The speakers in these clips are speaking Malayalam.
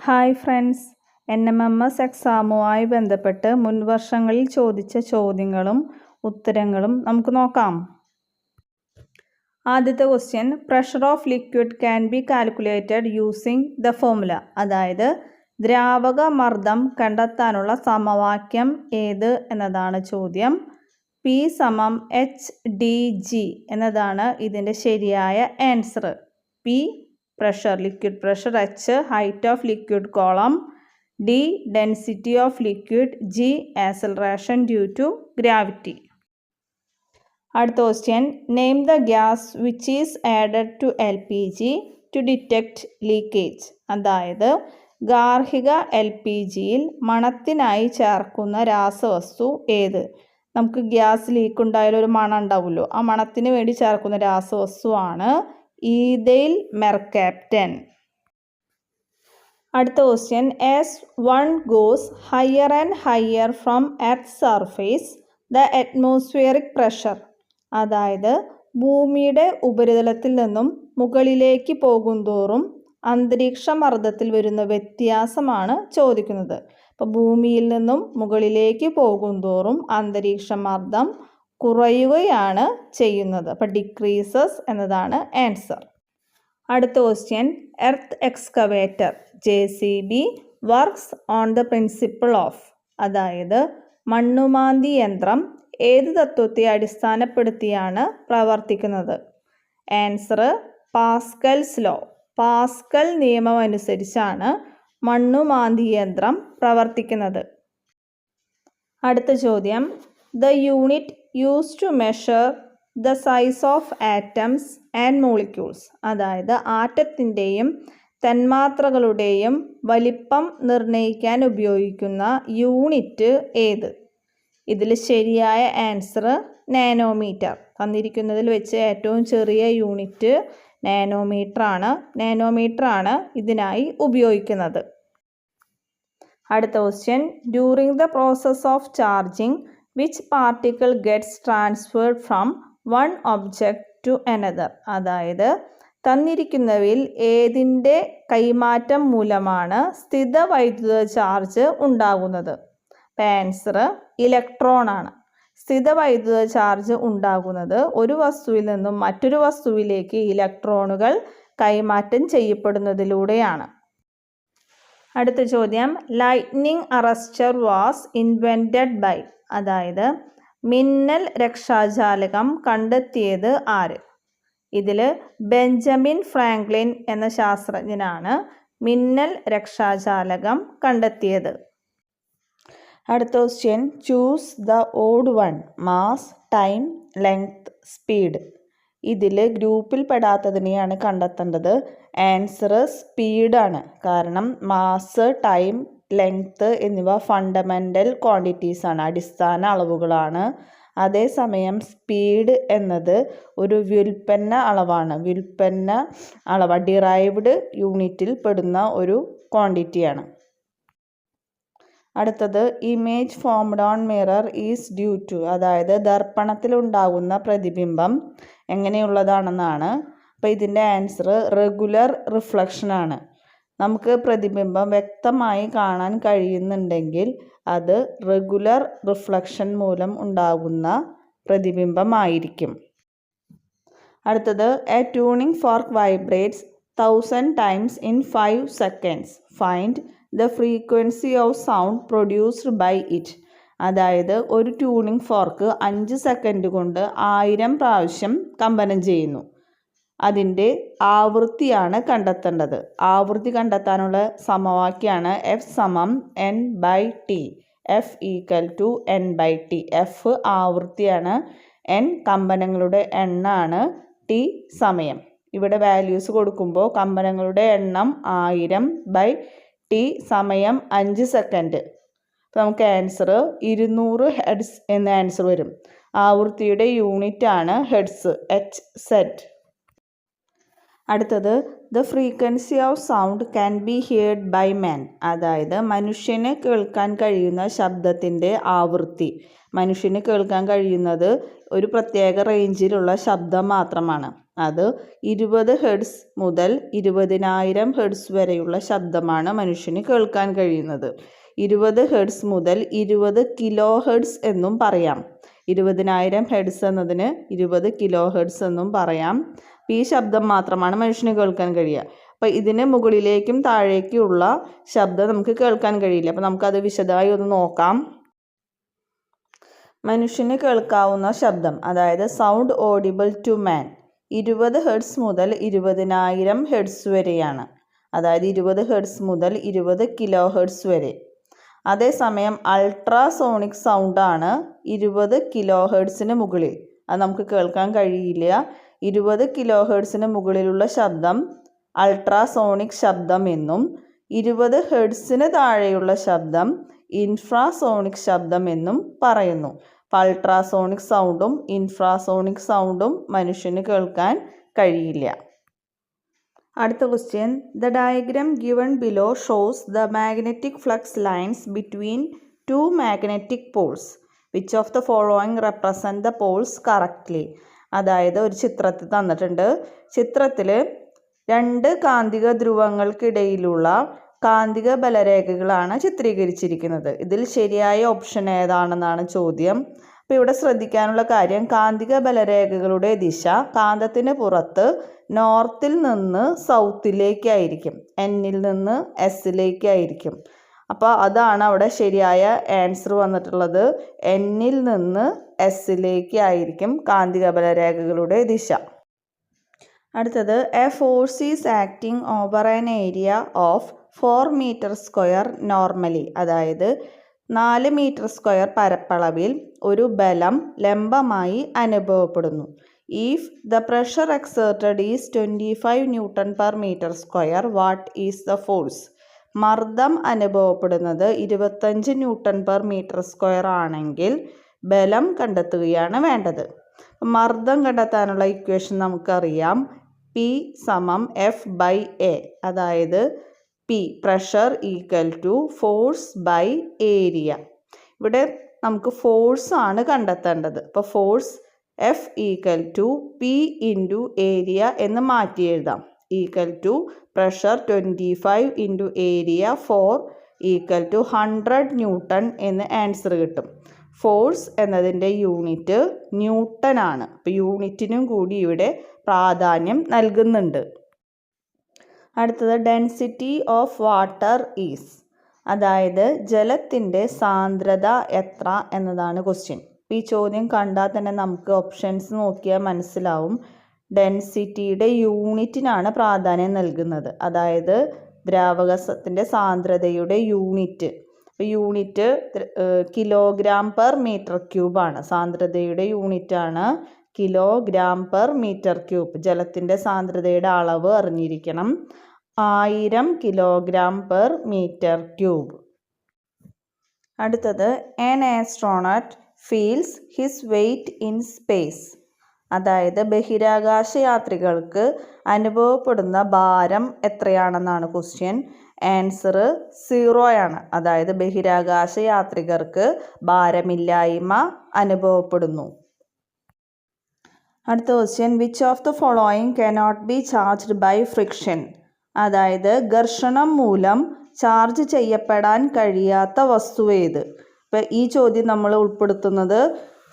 ഹായ് ഫ്രണ്ട്സ്, NMMS എക്സാമുമായി ബന്ധപ്പെട്ട് മുൻവർഷങ്ങളിൽ ചോദിച്ച ചോദ്യങ്ങളും ഉത്തരങ്ങളും നമുക്ക് നോക്കാം. ആദ്യത്തെ question, pressure of liquid can be calculated using the formula. അതായത് ദ്രാവക മർദ്ദം കണ്ടെത്താനുള്ള സമവാക്യം ഏത് എന്നതാണ് ചോദ്യം. P = HdG എന്നതാണ് ഇതിൻ്റെ ശരിയായ answer. P pressure, liquid pressure, H height of liquid column, D density of liquid, G acceleration due to gravity. അടുത്ത question, name the gas which is added to LPG to detect leakage. അതായത് ഗാർഹിക LPGയിൽ മണത്തിനായി ചേർക്കുന്ന രാസവസ്തു ഏത്? നമുക്ക് ഗ്യാസ് ലീക്ക് ഉണ്ടായാലും ഒരു മണം ഉണ്ടാവുമല്ലോ, ആ മണത്തിന് വേണ്ടി ചേർക്കുന്ന രാസവസ്തുവാണ് ഈഥൈൽ മെർകാപ്റ്റൻ. അടുത്ത question, as one goes higher and higher from earth surface the atmospheric pressure. അതായത് ഭൂമിയുടെ ഉപരിതലത്തിൽ നിന്നും മുകളിലേക്ക് പോകുന്തോറും അന്തരീക്ഷ മർദ്ദത്തിൽ വരുന്ന വ്യത്യാസമാണ് ചോദിക്കുന്നത്. അപ്പോൾ ഭൂമിയിൽ നിന്നും മുകളിലേക്ക് പോകുന്തോറും അന്തരീക്ഷ മർദ്ദം കുറയുകയാണ് ചെയ്യുന്നത്. അപ്പോൾ ഡിക്രീസസ് എന്നതാണ് ആൻസർ. അടുത്ത question, earth excavator JCB works on the principle of. അതായത് മണ്ണുമാന്തി യന്ത്രം ഏത് തത്വത്തെ അടിസ്ഥാനപ്പെടുത്തിയാണ് പ്രവർത്തിക്കുന്നത്? Answer Pascal's law. പാസ്കൽ നിയമം അനുസരിച്ചാണ് മണ്ണുമാന്തി യന്ത്രം പ്രവർത്തിക്കുന്നത്. അടുത്ത ചോദ്യം, the unit use to measure the size of atoms and molecules. അതായത് ആറ്റത്തിൻ്റെയും തന്മാത്രകളുടെയും വലിപ്പം നിർണ്ണയിക്കാൻ ഉപയോഗിക്കുന്ന യൂണിറ്റ് ഏത്? ഇതിൽ ശരിയായ ആൻസർ നാനോമീറ്റർ. തന്നിരിക്കുന്നതിൽ വെച്ച് ഏറ്റവും ചെറിയ യൂണിറ്റ് നാനോമീറ്റർ ആണ് ഇതിനായി ഉപയോഗിക്കുന്നത്. അടുത്ത question, during the process of charging which particle gets transferred from one object to another. അതായത് തന്നിരിക്കുന്നവയിൽ ഏതിൻ്റെ കൈമാറ്റം മൂലമാണ് സ്ഥിത വൈദ്യുത ചാർജ് ഉണ്ടാകുന്നത്? ആൻസർ ഇലക്ട്രോൺ ആണ്. സ്ഥിത വൈദ്യുത ചാർജ് ഉണ്ടാകുന്നത് ഒരു വസ്തുവിൽ നിന്നും മറ്റൊരു വസ്തുവിലേക്ക് ഇലക്ട്രോണുകൾ കൈമാറ്റം ചെയ്യപ്പെടുന്നതിലൂടെയാണ്. അടുത്ത ചോദ്യം, lightning arrester was invented by. അതായത് മിന്നൽ രക്ഷാജാലകം കണ്ടെത്തിയത് ആര്? ഇതിൽ ബെഞ്ചമിൻ ഫ്രാങ്ക്ലിൻ എന്ന ശാസ്ത്രജ്ഞനാണ് മിന്നൽ രക്ഷാജാലകം കണ്ടെത്തിയത്. അടുത്ത question, choose the odd one, mass, time, length, speed. ഇതിൽ ഗ്രൂപ്പിൽ പെടാത്തതിനെയാണ് കണ്ടെത്തേണ്ടത്. ആൻസർ സ്പീഡാണ്. കാരണം മാസ്, ടൈം, ലെങ്ത് എന്നിവ ഫണ്ടമെൻ്റൽ ക്വാണ്ടിറ്റീസ് ആണ്, അടിസ്ഥാന അളവുകളാണ്. അതേസമയം സ്പീഡ് എന്നത് ഒരു വ്യുൽപ്പന്ന അളവാണ്. ഡിറൈവ്ഡ് യൂണിറ്റിൽ പെടുന്ന ഒരു ക്വാണ്ടിറ്റിയാണ്. അടുത്തത്, image formed on mirror is due to. അതായത് ദർപ്പണത്തിലുണ്ടാകുന്ന പ്രതിബിംബം എങ്ങനെയുള്ളതാണെന്നാണ്. അപ്പോൾ ഇതിൻ്റെ ആൻസർ റെഗുലർ റിഫ്ലക്ഷൻ ആണ്. നമുക്ക് പ്രതിബിംബം വ്യക്തമായി കാണാൻ കഴിയുന്നുണ്ടെങ്കിൽ അത് റെഗുലർ റിഫ്ലക്ഷൻ മൂലം ഉണ്ടാകുന്ന പ്രതിബിംബമായിരിക്കും. അടുത്തത്, A tuning fork vibrates 1000 times in 5 seconds. Find the frequency of sound produced by it. അതായത് ഒരു ട്യൂണിംഗ് ഫോർക്ക് 5 സെക്കൻഡ് കൊണ്ട് 1000 പ്രാവശ്യം കമ്പനം ചെയ്യുന്നു. അതിൻ്റെ ആവൃത്തിയാണ് കണ്ടെത്തേണ്ടത്. ആവൃത്തി കണ്ടെത്താനുള്ള സമവാക്യമാണ് F = N/T. F = N/T. F ആവൃത്തിയാണ്, N കമ്പനങ്ങളുടെ എണ്ണമാണ്, T സമയം. ഇവിടെ വാല്യൂസ് കൊടുക്കുമ്പോൾ കമ്പനങ്ങളുടെ എണ്ണം 1000/T, സമയം 5 സെക്കൻഡ്. അപ്പോൾ നമുക്ക് ആൻസർ 200 ഹെഡ്സ് എന്ന ആൻസർ വരും. ആവൃത്തിയുടെ യൂണിറ്റാണ് ഹെഡ്സ്, HZ. അടുത്തത് the frequency of sound can be heard by man. അതായത് മനുഷ്യന് കേൾക്കാൻ കഴിയുന്ന ശബ്ദത്തിൻ്റെ ആവൃത്തി. മനുഷ്യന് കേൾക്കാൻ കഴിയുന്നത് ഒരു പ്രത്യേക റേഞ്ചിലുള്ള ശബ്ദം മാത്രമാണ്. അത് 20 ഹെർട്സ് മുതൽ 20,000 ഹെർട്സ് വരെയുള്ള ശബ്ദമാണ് മനുഷ്യന് കേൾക്കാൻ കഴിയുന്നത്. 20 ഹെർട്സ് മുതൽ 20 കിലോ ഹെർട്സ് എന്നും പറയാം. 20,000 ഹെർട്സ് എന്നതിന് 20 കിലോ ഹെർട്സ് എന്നും പറയാം. ഈ ശബ്ദം മാത്രമാണ് മനുഷ്യന് കേൾക്കാൻ കഴിയുക. അപ്പോൾ ഇതിന് മുകളിലേക്കും താഴേക്കുമുള്ള ശബ്ദം നമുക്ക് കേൾക്കാൻ കഴിയില്ല. അപ്പോൾ നമുക്കത് വിശദമായി ഒന്ന് നോക്കാം. മനുഷ്യന് കേൾക്കാവുന്ന ശബ്ദം, അതായത് sound audible to man, 20 hertz മുതൽ 20,000 ഹെർട്സ് വരെയാണ്. അതായത് 20 ഹെർട്സ് മുതൽ 20 കിലോ ഹെർട്സ് വരെ. അതേസമയം അൾട്രാസോണിക് സൗണ്ടാണ് 20 കിലോ ഹെർട്സിന് മുകളിൽ. അത് നമുക്ക് കേൾക്കാൻ കഴിയില്ല. 20 കിലോ ഹെർട്സിന് മുകളിലുള്ള ശബ്ദം അൾട്രാസോണിക് ശബ്ദം എന്നും 20 ഹെർട്സിന് താഴെയുള്ള ശബ്ദം ഇൻഫ്രാസോണിക് ശബ്ദം എന്നും പറയുന്നു. അപ്പോൾ അൾട്രാസോണിക് സൗണ്ടും ഇൻഫ്രാസോണിക് സൗണ്ടും മനുഷ്യന് കേൾക്കാൻ കഴിയില്ല. അടുത്ത question, the diagram given below shows the magnetic flux lines between two magnetic Paul's. Which of the following represent the Paul's correctly. അതായത് ഒരു ചിത്രത്തിൽ തന്നിട്ടുണ്ട്. ചിത്രത്തിൽ 2 കാന്തിക ധ്രുവങ്ങൾക്കിടയിലുള്ള കാന്തിക ബലരേഖകളാണ് ചിത്രീകരിച്ചിരിക്കുന്നത്. ഇതിൽ ശരിയായ ഓപ്ഷൻ ഏതാണെന്നാണ് ചോദ്യം. അപ്പോൾ ഇവിടെ ശ്രദ്ധിക്കാനുള്ള കാര്യം, കാന്തിക ബലരേഖകളുടെ ദിശ കാന്തത്തിന് പുറത്ത് നോർത്തിൽ നിന്ന് സൗത്തിലേക്കായിരിക്കും, എന്നിൽ നിന്ന് എസ്സിലേക്കായിരിക്കും. അപ്പോൾ അതാണ് അവിടെ ശരിയായ ആൻസർ വന്നിട്ടുള്ളത്. എന്നിൽ നിന്ന് എസ്സിലേക്കായിരിക്കും കാന്തിക ബലരേഖകളുടെ ദിശ. അടുത്തത്, a force is acting over an area of 4 metre square normally. അതായത് 4 മീറ്റർ സ്ക്വയർ പരപ്പളവിൽ ഒരു ബലം ലംബമായി അനുഭവപ്പെടുന്നു. If the pressure exerted is 25 newton per metre square, what is the force? മർദ്ദം അനുഭവപ്പെടുന്നത് 25 ന്യൂട്ടൺ പെർ മീറ്റർ സ്ക്വയർ ആണെങ്കിൽ ബലം കണ്ടെത്തുകയാണ് വേണ്ടത്. മർദ്ദം കണ്ടെത്താനുള്ള ഇക്വേഷൻ നമുക്കറിയാം. P സമം F/A. അതായത് P pressure equal to force by area. ഇവിടെ നമുക്ക് ഫോഴ്സ് ആണ് കണ്ടെത്തേണ്ടത്. അപ്പോൾ force F equal to P into area എന്ന് മാറ്റി എഴുതാം. Equal to pressure 25 into area 4 equal to 100 newton എന്ന് ആൻസർ കിട്ടും. ഫോഴ്സ് എന്നതിൻ്റെ യൂണിറ്റ് ന്യൂട്ടൺ ആണ്. അപ്പോൾ യൂണിറ്റിനും കൂടി ഇവിടെ പ്രാധാന്യം നൽകുന്നുണ്ട്. അടുത്തത്, ഡെൻസിറ്റി ഓഫ് വാട്ടർ ഈസ്. അതായത് ജലത്തിൻ്റെ സാന്ദ്രത എത്ര എന്നതാണ് ക്വസ്റ്റ്യൻ. ഈ ചോദ്യം കണ്ടാൽ തന്നെ നമുക്ക് ഓപ്ഷൻസ് നോക്കിയാൽ മനസ്സിലാവും. ഡെൻസിറ്റിയുടെ യൂണിറ്റിനാണ് പ്രാധാന്യം നൽകുന്നത്. അതായത് ദ്രാവകത്തിൻ്റെ സാന്ദ്രതയുടെ യൂണിറ്റ്. അപ്പോൾ യൂണിറ്റ് കിലോഗ്രാം പെർ മീറ്റർ ക്യൂബാണ്. സാന്ദ്രതയുടെ യൂണിറ്റാണ് കിലോഗ്രാം പെർ മീറ്റർ ക്യൂബ്. ജലത്തിൻ്റെ സാന്ദ്രതയുടെ അളവ് അറിഞ്ഞിരിക്കണം. 1000 കിലോഗ്രാം പെർ മീറ്റർ ക്യൂബ്. അടുത്തത്, an astronaut feels his weight in space. അതായത് ബഹിരാകാശ യാത്രികൾക്ക് അനുഭവപ്പെടുന്ന ഭാരം എത്രയാണെന്നാണ് ക്വസ്റ്റ്യൻ. ആൻസർ 0 ആണ്. അതായത് ബഹിരാകാശ യാത്രികർക്ക് ഭാരമില്ലായ്മ അനുഭവപ്പെടുന്നു. അടുത്ത question, which of the following cannot be charged by friction. അതായത് ഘർഷണം മൂലം ചാർജ് ചെയ്യപ്പെടാൻ കഴിയാത്ത വസ്തു ഏത്? ഇപ്പം ഈ ചോദ്യം നമ്മൾ ഉൾപ്പെടുത്തുന്നത്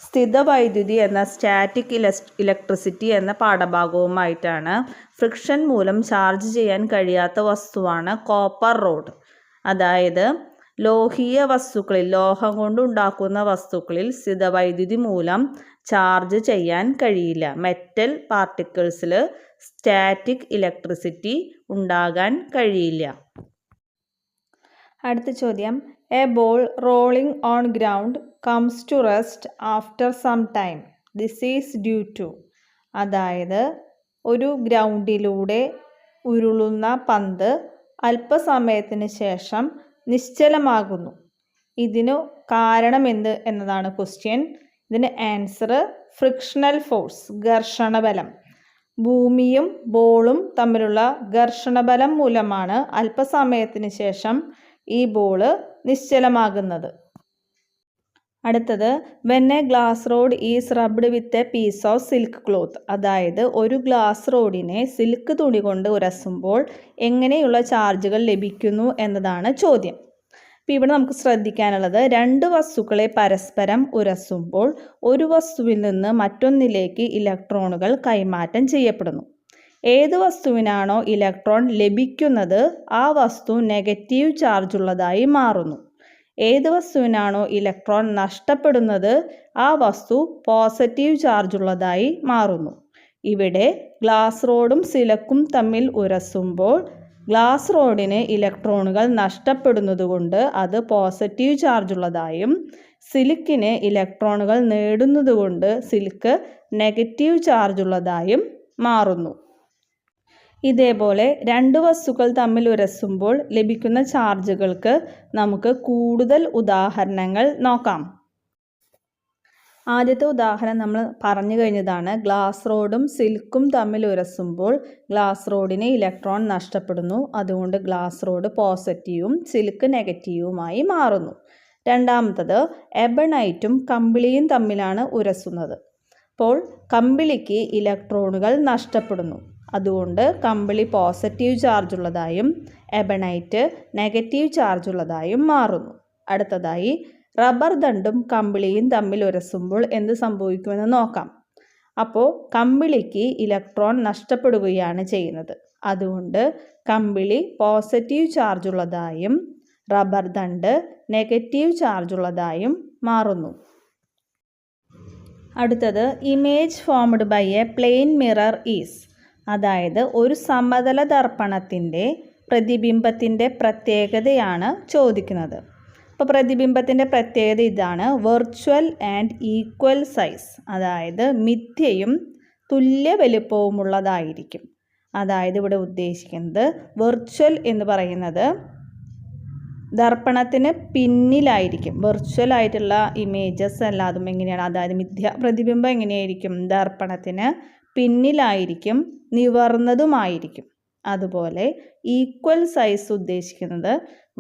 സ്ഥിതവൈദ്യുതി എന്ന സ്റ്റാറ്റിക് ഇലക്ട്രിസിറ്റി എന്ന പാഠഭാഗവുമായിട്ടാണ്. ഫ്രിക്ഷൻ മൂലം ചാർജ് ചെയ്യാൻ കഴിയാത്ത വസ്തുവാണ് കോപ്പർ റോഡ്. അതായത് ലോഹീയ വസ്തുക്കളിൽ, ലോഹം കൊണ്ടുണ്ടാക്കുന്ന വസ്തുക്കളിൽ സ്ഥിതവൈദ്യുതി മൂലം ചാർജ് ചെയ്യാൻ കഴിയില്ല. മെറ്റൽ പാർട്ടിക്കിൾസിൽ സ്റ്റാറ്റിക് ഇലക്ട്രിസിറ്റി ഉണ്ടാകാൻ കഴിയില്ല. അടുത്ത ചോദ്യം, a ball rolling on ground comes to rest after some time. This is due to. അതായത് ഒരു ഗ്രൗണ്ടിലൂടെ ഉരുളുന്ന പന്ത് അല്പസമയത്തിന് ശേഷം നിശ്ചലമാകുന്നു. ഇതിനു കാരണം എന്ത് എന്നതാണ് ക്വസ്റ്റ്യൻ. ഇതിന് ആൻസർ ഫ്രിക്ഷണൽ ഫോഴ്സ്, ഘർഷണബലം. ഭൂമിയും ബോളും തമ്മിലുള്ള ഘർഷണബലം മൂലമാണ് അല്പസമയത്തിന് ശേഷം ഈ ബോള് നിശ്ചലമാകുന്നത്. അടുത്തത് when a glass rod is rubbed with a piece of silk cloth. അതായത് ഒരു ഗ്ലാസ് റോഡിനെ സിൽക്ക് തുണി കൊണ്ട് ഉരസുമ്പോൾ എങ്ങനെയുള്ള ചാർജുകൾ ലഭിക്കുന്നു എന്നതാണ് ചോദ്യം. അപ്പോൾ ഇവിടെ നമുക്ക് ശ്രദ്ധിക്കാനുള്ളത്, രണ്ട് വസ്തുക്കളെ പരസ്പരം ഉരസുമ്പോൾ ഒരു വസ്തുവിൽ നിന്ന് മറ്റൊന്നിലേക്ക് ഇലക്ട്രോണുകൾ കൈമാറ്റം ചെയ്യപ്പെടുന്നു. ഏത് വസ്തുവിനാണോ ഇലക്ട്രോൺ ലഭിക്കുന്നത് ആ വസ്തു നെഗറ്റീവ് ചാർജുള്ളതായി മാറുന്നു. ഏത് വസ്തുവിനാണോ ഇലക്ട്രോൺ നഷ്ടപ്പെടുന്നത് ആ വസ്തു പോസിറ്റീവ് ചാർജുള്ളതായി മാറുന്നു. ഇവിടെ ഗ്ലാസ് റോഡും സിലക്കും തമ്മിൽ ഉരസുമ്പോൾ ഗ്ലാസ് റോഡിന് ഇലക്ട്രോണുകൾ നഷ്ടപ്പെടുന്നതുകൊണ്ട് അത് പോസിറ്റീവ് ചാർജുള്ളതായും സിലിക്കിന് ഇലക്ട്രോണുകൾ നേടുന്നതുകൊണ്ട് സിലിക്ക് നെഗറ്റീവ് ചാർജുള്ളതായും മാറുന്നു. ഇതേപോലെ രണ്ട് വസ്തുക്കൾ തമ്മിൽ ഉരസുമ്പോൾ ലഭിക്കുന്ന ചാർജുകൾക്ക് നമുക്ക് കൂടുതൽ ഉദാഹരണങ്ങൾ നോക്കാം. ആദ്യത്തെ ഉദാഹരണം നമ്മൾ പറഞ്ഞു കഴിഞ്ഞതാണ്. ഗ്ലാസ് റോഡും സിൽക്കും തമ്മിൽ ഉരസുമ്പോൾ ഗ്ലാസ് റോഡിന് ഇലക്ട്രോൺ നഷ്ടപ്പെടുന്നു. അതുകൊണ്ട് ഗ്ലാസ് റോഡ് പോസിറ്റീവും സിൽക്ക് നെഗറ്റീവുമായി മാറുന്നു. രണ്ടാമത്തത് എബണൈറ്റും കമ്പിളിയും തമ്മിലാണ് ഉരസുന്നത്. അപ്പോൾ കമ്പിളിക്ക് ഇലക്ട്രോണുകൾ നഷ്ടപ്പെടുന്നു. അതുകൊണ്ട് കമ്പിളി പോസിറ്റീവ് ചാർജുള്ളതായും എബണൈറ്റ് നെഗറ്റീവ് ചാർജുള്ളതായും മാറുന്നു. അടുത്തതായി റബ്ബർ ദണ്ടും കമ്പിളിയും തമ്മിൽ ഉരസുമ്പോൾ എന്ത് സംഭവിക്കുമെന്ന് നോക്കാം. അപ്പോൾ കമ്പിളിക്ക് ഇലക്ട്രോൺ നഷ്ടപ്പെടുകയാണ് ചെയ്യുന്നത്. അതുകൊണ്ട് കമ്പിളി പോസിറ്റീവ് ചാർജുള്ളതായും റബ്ബർ ദണ്ട് നെഗറ്റീവ് ചാർജുള്ളതായും മാറുന്നു. അടുത്തത് image formed by a plane mirror is. അതായത് ഒരു സമതല ദർപ്പണത്തിൻ്റെ പ്രതിബിംബത്തിൻ്റെ പ്രത്യേകതയാണ് ചോദിക്കുന്നത്. അപ്പോൾ പ്രതിബിംബത്തിൻ്റെ പ്രത്യേകത ഇതാണ്: വെർച്വൽ ആൻഡ് ഈക്വൽ സൈസ്. അതായത് മിഥ്യയും തുല്യ വലുപ്പവുമുള്ളതായിരിക്കും. അതായത് ഇവിടെ ഉദ്ദേശിക്കുന്നത് വെർച്വൽ എന്ന് പറയുന്നത് ദർപ്പണത്തിന് പിന്നിലായിരിക്കും. വെർച്വൽ ആയിട്ടുള്ള ഇമേജസ് അല്ലാതും എങ്ങനെയാണ്, അതായത് മിഥ്യ പ്രതിബിംബം എങ്ങനെയായിരിക്കും? ദർപ്പണത്തിന് പിന്നിലായിരിക്കും, നിവർന്നതുമായിരിക്കും. അതുപോലെ ഈക്വൽ സൈസ് ഉദ്ദേശിക്കുന്നത്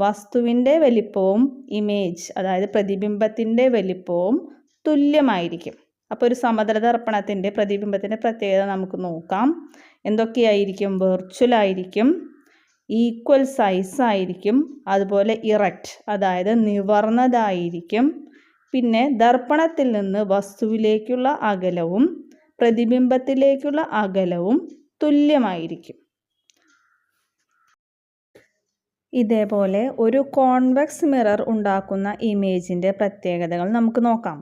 വസ്തുവിൻ്റെ വലിപ്പവും ഇമേജ് അതായത് പ്രതിബിംബത്തിൻ്റെ വലിപ്പവും തുല്യമായിരിക്കും. അപ്പോൾ ഒരു സമതല ദർപ്പണത്തിൻ്റെ പ്രതിബിംബത്തിൻ്റെ പ്രത്യേകത നമുക്ക് നോക്കാം. എന്തൊക്കെയായിരിക്കും? വെർച്വൽ ആയിരിക്കും, ഈക്വൽ സൈസ് ആയിരിക്കും, അതുപോലെ ഇറക്റ്റ് അതായത് നിവർന്നതായിരിക്കും. പിന്നെ ദർപ്പണത്തിൽ നിന്ന് വസ്തുവിലേക്കുള്ള അകലവും പ്രതിബിംബത്തിലേക്കുള്ള അകലവും തുല്യമായിരിക്കും. ഇതേപോലെ ഒരു കോൺവെക്സ് മിറർ ഉണ്ടാക്കുന്ന ഇമേജിൻ്റെ പ്രത്യേകതകൾ നമുക്ക് നോക്കാം.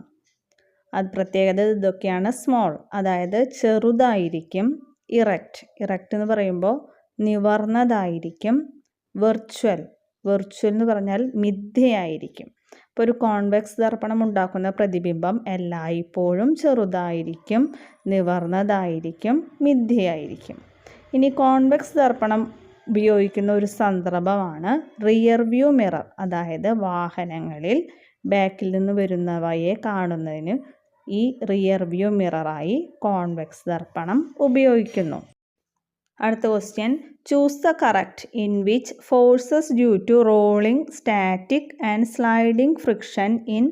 അത് പ്രത്യേകത ഇതൊക്കെയാണ്: സ്മോൾ അതായത് ചെറുതായിരിക്കും, ഇറക്റ്റ് എന്ന് പറയുമ്പോൾ നിവർന്നതായിരിക്കും, വെർച്വൽ എന്ന് പറഞ്ഞാൽ മിഥ്യയായിരിക്കും. ഇപ്പോൾ ഒരു കോൺവെക്സ് ദർപ്പണം ഉണ്ടാക്കുന്ന പ്രതിബിംബം എല്ലായ്പ്പോഴും ചെറുതായിരിക്കും, നിവർന്നതായിരിക്കും, മിഥ്യയായിരിക്കും. ഇനി കോൺവെക്സ് ദർപ്പണം ഉപയോഗിക്കുന്ന ഒരു സന്ദർഭമാണ് റിയർ വ്യൂ മിറർ. അതായത് വാഹനങ്ങളിൽ ബാക്കിൽ നിന്ന് വരുന്നവയെ കാണുന്നതിന് ഈ റിയർ വ്യൂ മിററായി കോൺവെക്സ് ദർപ്പണം ഉപയോഗിക്കുന്നു. അടുത്ത question: choose the correct in which forces due to rolling, static and sliding friction in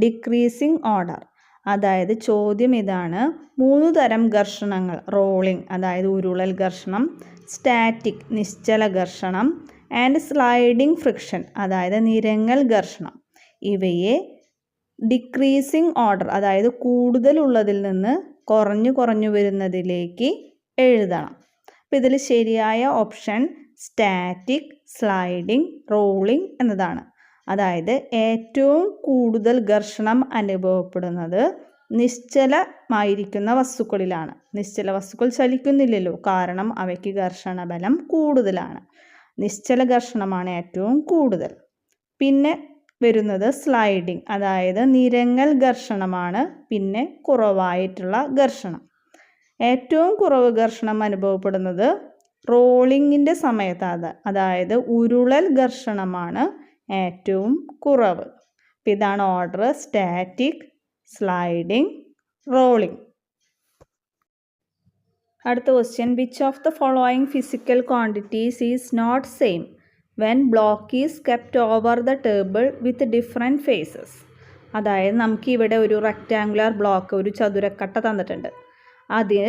decreasing order. അതായത് ചോദ്യം ഇതാണ്: 3 തരം ഘർഷണങ്ങൾ, റോളിംഗ് അതായത് ഉരുളൽ ഘർഷണം, സ്റ്റാറ്റിക് നിശ്ചല ഘർഷണം, ആൻഡ് സ്ലൈഡിംഗ് ഫ്രിക്ഷൻ അതായത് നിരങ്ങൽ ഘർഷണം, ഇവയെ ഡിക്രീസിംഗ് ഓർഡർ അതായത് കൂടുതലുള്ളതിൽ നിന്ന് കുറഞ്ഞു വരുന്നതിലേക്ക് എഴുതണം. അപ്പോൾ ഇതിൽ ശരിയായ ഓപ്ഷൻ സ്റ്റാറ്റിക്, സ്ലൈഡിംഗ്, റോളിംഗ് എന്നതാണ്. അതായത് ഏറ്റവും കൂടുതൽ ഘർഷണം അനുഭവപ്പെടുന്നത് നിശ്ചലമായിരിക്കുന്ന വസ്തുക്കളിലാണ്. നിശ്ചല വസ്തുക്കൾ ചലിക്കുന്നില്ലല്ലോ, കാരണം അവയ്ക്ക് ഘർഷണബലം കൂടുതലാണ്. നിശ്ചല ഘർഷണമാണ് ഏറ്റവും കൂടുതൽ. പിന്നെ വരുന്നത് സ്ലൈഡിംഗ് അതായത് നിരങ്ങൽ ഘർഷണമാണ് പിന്നെ കുറവായിട്ടുള്ള ഘർഷണം. ഏറ്റവും കുറവ് ഘർഷണം അനുഭവപ്പെടുന്നത് റോളിങ്ങിൻ്റെ സമയത്താണ്, അതായത് ഉരുളൽ ഘർഷണമാണ് ഏറ്റവും കുറവ്. അപ്പോൾ ഇതാണ് ഓർഡർ: സ്റ്റാറ്റിക്, സ്ലൈഡിംഗ്, റോളിംഗ്. അടുത്ത question, which of the following physical quantities is not same when block is kept over the table with different faces. അതായത് നമുക്ക് ഇവിടെ ഒരു റെക്റ്റാങ്കുലർ ബ്ലോക്ക്, ഒരു ചതുരക്കട്ട തന്നിട്ടുണ്ട്. അത്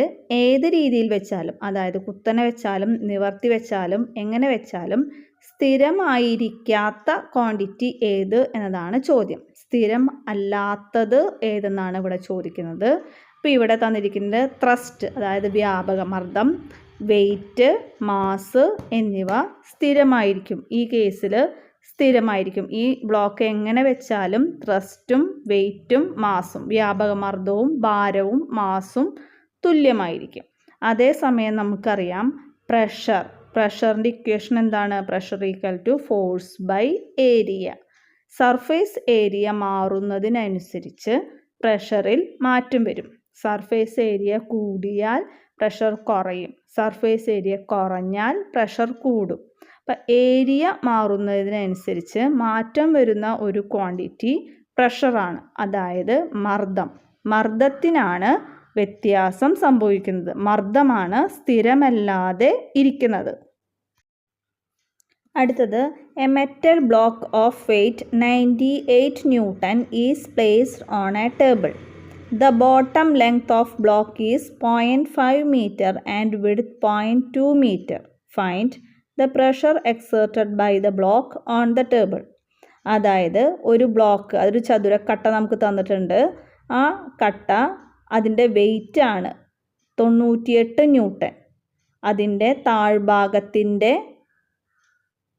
ഏത് രീതിയിൽ വെച്ചാലും, അതായത് കുത്തനെ വെച്ചാലും നിവർത്തി വെച്ചാലും എങ്ങനെ വെച്ചാലും സ്ഥിരമായിരിക്കാത്ത ക്വാണ്ടിറ്റി ഏത് എന്നതാണ് ചോദ്യം. സ്ഥിരം അല്ലാത്തത് ഏതെന്നാണ് ഇവിടെ ചോദിക്കുന്നത്. അപ്പോൾ ഇവിടെ തന്നിരിക്കുന്നത് ത്രസ്റ്റ്, അതായത് വ്യാപക മർദ്ദം, വെയ്റ്റ്, മാസ് എന്നിവ സ്ഥിരമായിരിക്കും. ഈ കേസിൽ സ്ഥിരമായിരിക്കും. ഈ ബ്ലോക്ക് എങ്ങനെ വെച്ചാലും ത്രസ്റ്റും വെയ്റ്റും മാസും, വ്യാപകമർദ്ദവും ഭാരവും മാസും തുല്യമായിരിക്കും. അതേസമയം നമുക്കറിയാം പ്രഷറിൻ്റെ ഇക്വേഷൻ എന്താണ്? Pressure equal to force by area. Surface area മാറുന്നതിനനുസരിച്ച് പ്രഷറിൽ മാറ്റം വരും. സർഫേസ് ഏരിയ കൂടിയാൽ പ്രഷർ കുറയും, സർഫേസ് ഏരിയ കുറഞ്ഞാൽ പ്രഷർ കൂടും. അപ്പം ഏരിയ മാറുന്നതിനനുസരിച്ച് മാറ്റം വരുന്ന ഒരു ക്വാണ്ടിറ്റി പ്രഷറാണ്, അതായത് മർദ്ദത്തിനാണ് വ്യത്യാസം സംഭവിക്കുന്നത്. മർദ്ദമാണ് സ്ഥിരമല്ലാതെ ഇരിക്കുന്നത്. അടുത്തത്, a metal block of weight 98 Newton is placed on a table. The bottom length of block is 0.5 meter and width 0.2 meter. Find the pressure exerted by the block on the table. അതായത് ഒരു ബ്ലോക്ക്, അതൊരു ചതുരക്കട്ട നമുക്ക് തന്നിട്ടുണ്ട്. ആ കട്ട, അതിൻ്റെ വെയ്റ്റ് ആണ് 98 ന്യൂട്ടൺ. അതിൻ്റെ താഴ്ഭാഗത്തിൻ്റെ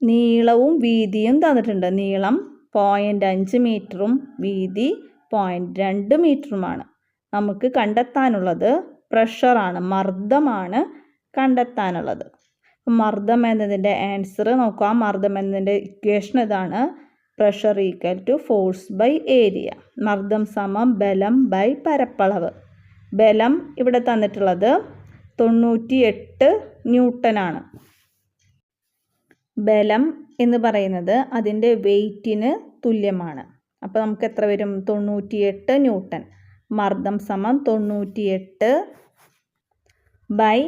നീളവും വീതിയും തന്നിട്ടുണ്ട്. നീളം 0.5 മീറ്ററും വീതി 0.2 മീറ്ററുമാണ്. നമുക്ക് കണ്ടെത്താനുള്ളത് പ്രഷറാണ്, മർദ്ദമാണ് കണ്ടെത്താനുള്ളത്. മർദ്ദം എന്നതിൻ്റെ ആൻസർ നോക്കാം. മർദ്ദം എന്നതിൻ്റെ ഇക്വേഷൻ ഇതാണ്: pressure equal to force by area. മർദ്ദം സമം ബലം ബൈ പരപ്പളവ്. ബലം ഇവിടെ തന്നിട്ടുള്ളത് 98 ന്യൂട്ടനാണ്. ബലം എന്ന് പറയുന്നത് അതിൻ്റെ വെയ്റ്റിന് തുല്യമാണ്. അപ്പോൾ നമുക്ക് എത്ര വരും? 98 ന്യൂട്ടൺ. മർദ്ദം സമം 98 ബൈ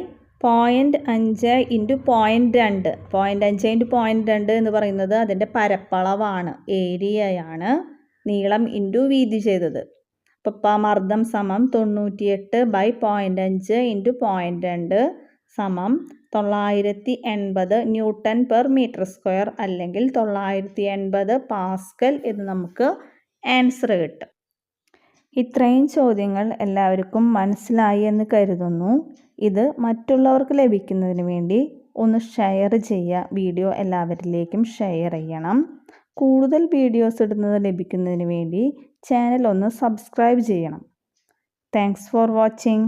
0.5 ഇൻറ്റു 0.2. 0.5 ഇൻറ്റു 0.2 എന്ന് പറയുന്നത് അതിൻ്റെ പരപ്പളവാണ്, ഏരിയയാണ്. നീളം ഇൻറ്റു വീതി ചെയ്തത്. അപ്പോൾ മർദ്ദം സമം 98 ബൈ 0.5 ഇൻറ്റു 0.2 സമം 980 ന്യൂട്ടൺ പെർ മീറ്റർ സ്ക്വയർ, അല്ലെങ്കിൽ 980 പാസ്കൽ എന്ന് നമുക്ക് ആൻസർ കിട്ടും. ഇത്രയും ചോദ്യങ്ങൾ എല്ലാവർക്കും മനസ്സിലായി എന്ന് കരുതുന്നു. ഇത് മറ്റുള്ളവർക്ക് ലഭിക്കുന്നതിന് വേണ്ടി ഒന്ന് ഷെയർ ചെയ്യുക. വീഡിയോ എല്ലാവരിലേക്കും ഷെയർ ചെയ്യണം. കൂടുതൽ വീഡിയോസ് ഇടുന്നത് ലഭിക്കുന്നതിന് വേണ്ടി ചാനൽ ഒന്ന് സബ്സ്ക്രൈബ് ചെയ്യണം. Thanks for watching.